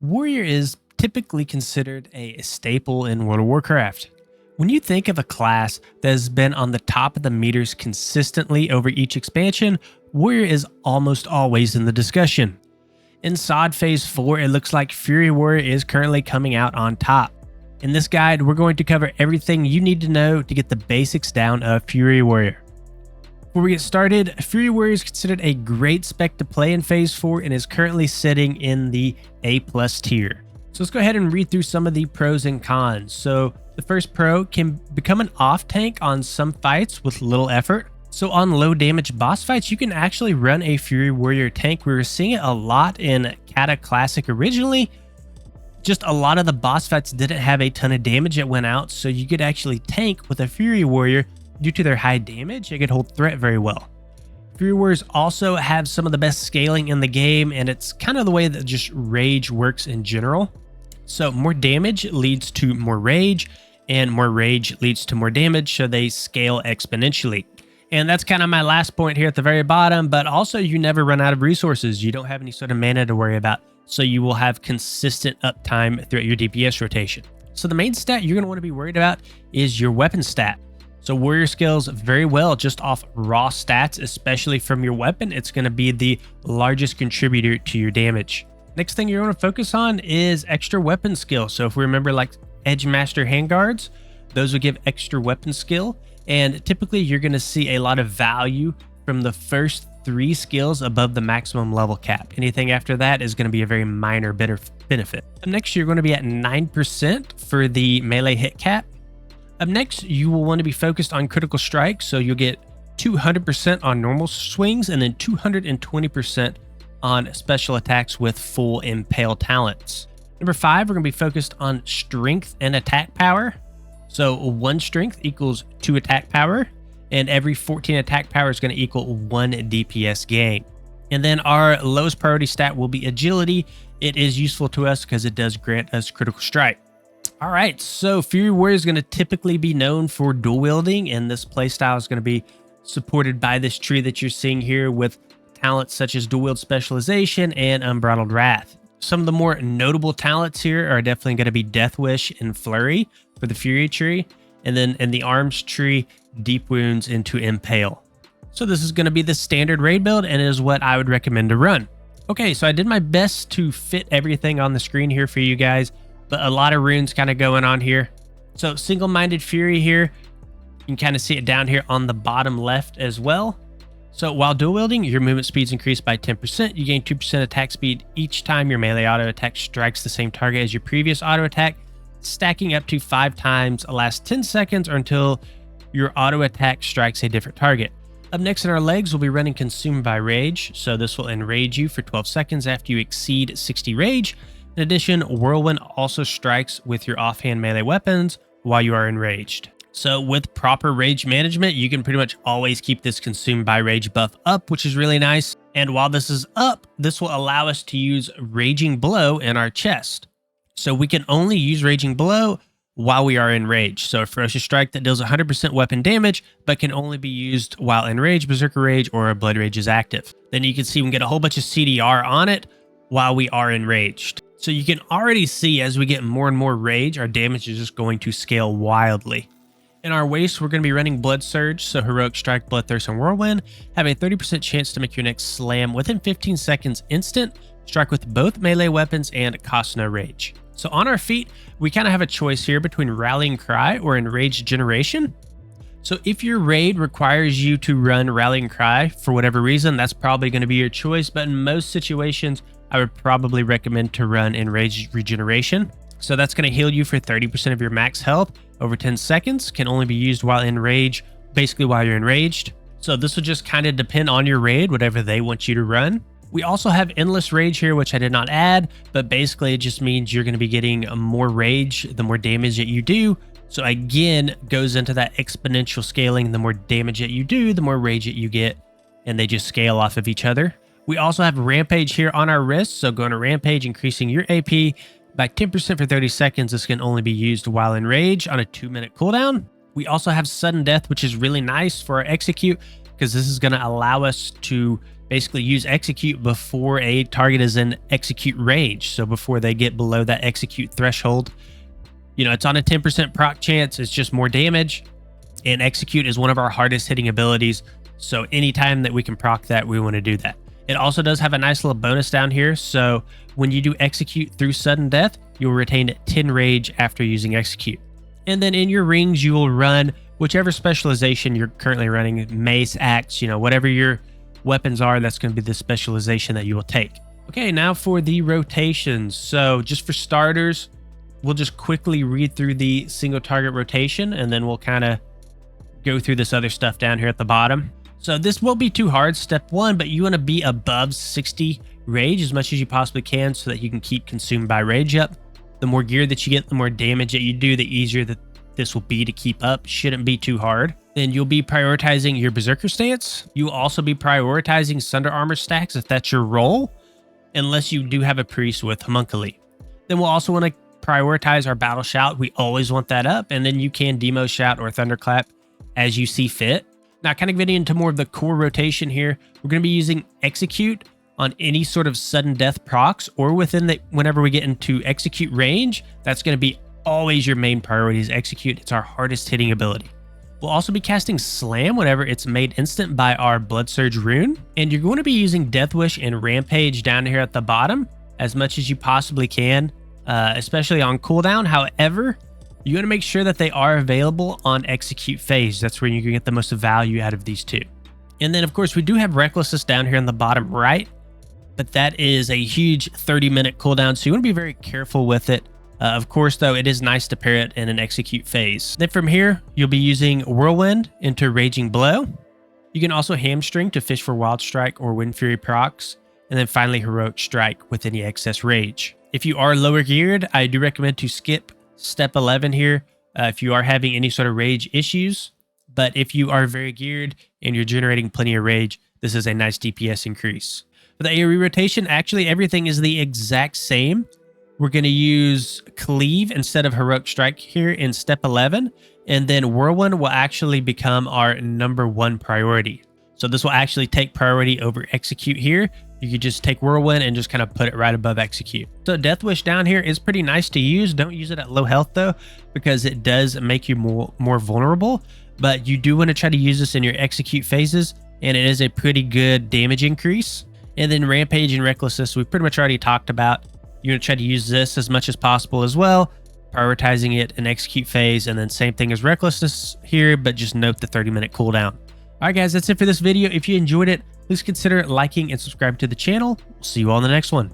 Warrior is typically considered a staple in World of Warcraft. When you think of a class that has been on the top of the meters consistently over each expansion, Warrior is almost always in the discussion. In SOD Phase 4, it looks like Fury Warrior is currently coming out on top. In this guide, we're going to cover everything you need to know to get the basics down of Fury Warrior. Before we get started, Fury Warrior is considered a great spec to play in Phase 4 and is currently sitting in the A+ tier. So let's go ahead and read through some of the pros and cons. So the first pro, can become an off tank on some fights with little effort. So on low damage boss fights, you can actually run a Fury Warrior tank. We were seeing it a lot in Kata Classic originally. Just a lot of the boss fights didn't have a ton of damage that went out, so you could actually tank with a Fury Warrior. Due to their high damage, they could hold threat very well. Fury Warriors also have some of the best scaling in the game, and it's kind of the way that just rage works in general. So more damage leads to more rage, and more rage leads to more damage, so they scale exponentially. And that's kind of my last point here at the very bottom, but also you never run out of resources. You don't have any sort of mana to worry about, so you will have consistent uptime throughout your DPS rotation. So the main stat you're going to want to be worried about is your weapon stat. So Warrior scales very well just off raw stats, especially from your weapon. It's going to be the largest contributor to your damage. Next thing you're going to focus on is extra weapon skill. So if we remember like Edge Master handguards, those would give extra weapon skill. And typically you're going to see a lot of value from the first 3 skills above the maximum level cap. Anything after that is going to be a very minor benefit. Next, you're going to be at 9% for the melee hit cap. Up next, you will want to be focused on critical strikes, so you'll get 200% on normal swings and then 220% on special attacks with full impale talents. Number 5, we're going to be focused on strength and attack power. So 1 strength equals 2 attack power, and every 14 attack power is going to equal 1 DPS gain. And then our lowest priority stat will be agility. It is useful to us because it does grant us critical strike. All right, so Fury Warrior is going to typically be known for dual wielding, and this playstyle is going to be supported by this tree that you're seeing here with talents such as dual wield specialization and unbridled wrath. Some of the more notable talents here are definitely going to be Death Wish and Flurry for the Fury tree, and then in the arms tree, Deep Wounds into Impale. So this is going to be the standard raid build and is what I would recommend to run. Okay, so I did my best to fit everything on the screen here for you guys, but a lot of runes kind of going on here. So single-minded Fury here, you can kind of see it down here on the bottom left as well. So while dual wielding, your movement speeds increase by 10%. You gain 2% attack speed each time your melee auto attack strikes the same target as your previous auto attack, stacking up to 5 times, lasts 10 seconds or until your auto attack strikes a different target. Up next in our legs, we'll be running Consumed by Rage. So this will enrage you for 12 seconds after you exceed 60 rage. In addition, Whirlwind also strikes with your offhand melee weapons while you are enraged. So with proper rage management, you can pretty much always keep this Consumed by Rage buff up, which is really nice. And while this is up, this will allow us to use Raging Blow in our chest. So we can only use Raging Blow while we are enraged. So a Ferocious Strike that deals 100% weapon damage, but can only be used while enraged, Berserker Rage, or a Blood Rage is active. Then you can see we can get a whole bunch of CDR on it while we are enraged. So you can already see as we get more and more rage, our damage is just going to scale wildly. In our waist, we're going to be running Blood Surge, so Heroic Strike, Bloodthirst, and Whirlwind have a 30% chance to make your next slam within 15 seconds instant, strike with both melee weapons, and cost no rage. So on our feet, we kind of have a choice here between Rallying Cry or Enraged Generation. So if your raid requires you to run Rallying Cry for whatever reason, that's probably going to be your choice, but in most situations, I would probably recommend to run Enraged Regeneration. So that's going to heal you for 30% of your max health over 10 seconds, can only be used while enraged, basically while you're enraged. So this will just kind of depend on your raid, whatever they want you to run. We also have Endless Rage here, which I did not add, but basically it just means you're going to be getting more rage the more damage that you do. So again, goes into that exponential scaling. The more damage that you do, the more rage that you get, and they just scale off of each other. We also have Rampage here on our wrist, so going to Rampage, increasing your AP by 10% for 30 seconds. This can only be used while in rage on a 2-minute cooldown. We also have Sudden Death, which is really nice for our Execute, because this is going to allow us to basically use execute before a target is in execute range. So before they get below that execute threshold, it's on a 10% proc chance. It's just more damage. And execute is one of our hardest hitting abilities. So anytime that we can proc that, we want to do that. It also does have a nice little bonus down here. So when you do execute through sudden death, you'll retain 10 rage after using execute. And then in your rings, you will run whichever specialization you're currently running, mace, axe, whatever your weapons are, that's going to be the specialization that you will take. Okay, now for the rotations. So just for starters, we'll just quickly read through the single target rotation, and then we'll kind of go through this other stuff down here at the bottom. So this won't be too hard, step 1, but you want to be above 60 rage as much as you possibly can so that you can keep consumed by rage up. The more gear that you get, the more damage that you do, the easier that this will be to keep up. Shouldn't be too hard. Then you'll be prioritizing your Berserker stance. You will also be prioritizing Sunder Armor stacks if that's your role, unless you do have a priest with Homunculi. Then we'll also want to prioritize our Battle Shout. We always want that up, and then you can Demo Shout or Thunderclap as you see fit. Now, kind of getting into more of the core rotation here, we're going to be using Execute on any sort of sudden death procs, or whenever we get into Execute range, that's going to be always your main priority is Execute. It's our hardest hitting ability. We'll also be casting Slam whenever it's made instant by our Blood Surge rune, and you're going to be using Death Wish and Rampage down here at the bottom as much as you possibly can, especially on cooldown. However, you want to make sure that they are available on execute phase. That's where you can get the most value out of these two. And then, of course, we do have Recklessness down here in the bottom right, but that is a huge 30-minute cooldown, so you want to be very careful with it. Of course, though, it is nice to pair it in an execute phase. Then from here, you'll be using Whirlwind into Raging Blow. You can also Hamstring to fish for Wild Strike or Wind Fury procs, and then finally Heroic Strike with any excess rage. If you are lower geared, I do recommend to skip step 11 here if you are having any sort of rage issues. But if you are very geared and you're generating plenty of rage, this is a nice DPS increase. For the AoE rotation, actually everything is the exact same. We're going to use Cleave instead of Heroic Strike here in step 11, and then Whirlwind will actually become our #1 priority. So this will actually take priority over Execute here. You could just take Whirlwind and just kind of put it right above Execute. So Death Wish down here is pretty nice to use. Don't use it at low health though, because it does make you more vulnerable. But you do want to try to use this in your Execute phases, and it is a pretty good damage increase. And then Rampage and Recklessness, we pretty much already talked about. You're going to try to use this as much as possible as well, prioritizing it in Execute phase, and then same thing as Recklessness here, but just note the 30-minute cooldown. All right, guys, that's it for this video. If you enjoyed it, please consider liking and subscribing to the channel. We'll see you all in the next one.